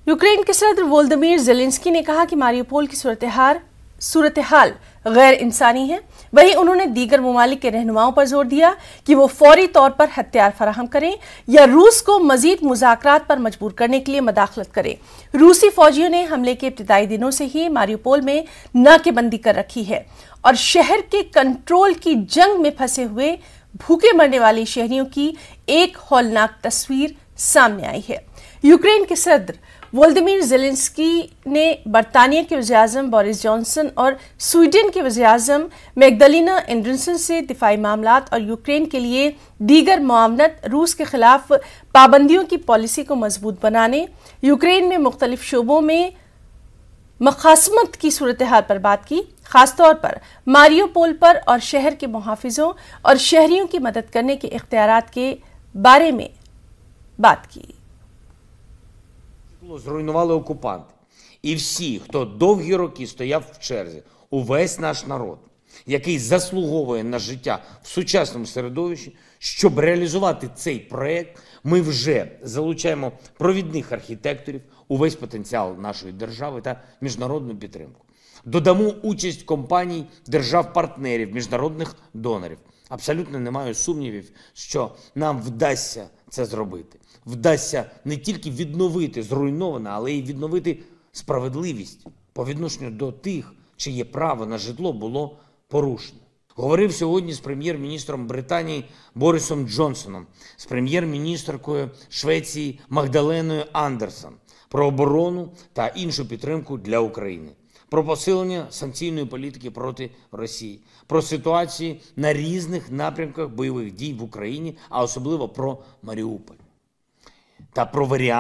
यूक्रेन के सदर वोल्दिमीर ज़ेलेंस्की ने कहा कि मारियुपोल की सूरत हाल गैर इंसानी है। वहीं उन्होंने दीगर ममालिक के रहनुमाओं पर जोर दिया कि वो फौरी तौर पर हथियार फराहम करें या रूस को मजीद मुज़ाकरात पर मजबूर करने के लिए मदाखलत करें। रूसी फौजियों ने हमले के इब्तिदाई दिनों से ही मारियुपोल में नाकेबंदी कर रखी है और शहर के कंट्रोल की जंग में फंसे हुए भूखे मरने वाले शहरियों की एक हौलनाक तस्वीर सामने आई है। यूक्रेन के सदर वोल्दिमीर ज़ेलेंस्की ने बरतानिया के वज़ीर-ए-आज़म बोरिस जॉनसन और स्वीडन के वज़ीर-ए-आज़म मैग्दलेना एंडरसन से दिफाई मामलात और यूक्रेन के लिए दीगर मुआवनत रूस के खिलाफ पाबंदियों की पॉलिसी को मजबूत बनाने, यूक्रेन में मुख्तलिफ शोबों में मखासमत की सूरत हाल पर बात की, खासतौर पर मारियुपोल पर और शहर के मुहाफिजों और शहरियों की मदद करने के इख्तियारात के बारे में बात की। Зруйнували окупанти. І всі, хто довгі роки стояв в черзі, увесь наш народ, який заслуговує на життя в сучасному середовищі, щоб реалізувати цей проєкт, ми вже залучаємо провідних архітекторів, увесь потенціал нашої держави та міжнародну підтримку. Додамо участь компаній, держав-партнерів, міжнародних донорів. Абсолютно немає сумнівів, що нам вдасться це зробити. Вдасться не тільки відновити зруйноване, але й відновити справедливість по відношенню до тих, чиє право на житло було порушено. Говорив сьогодні з прем'єр-міністром Британії Борисом Джонсоном, з прем'єр-міністеркою Швеції Магдаленою Андерсон про оборону та іншу підтримку для України, про посилення санкційної політики проти Росії, про ситуації на різних напрямках бойових дій в Україні, а особливо про Маріуполь. Та про варіанти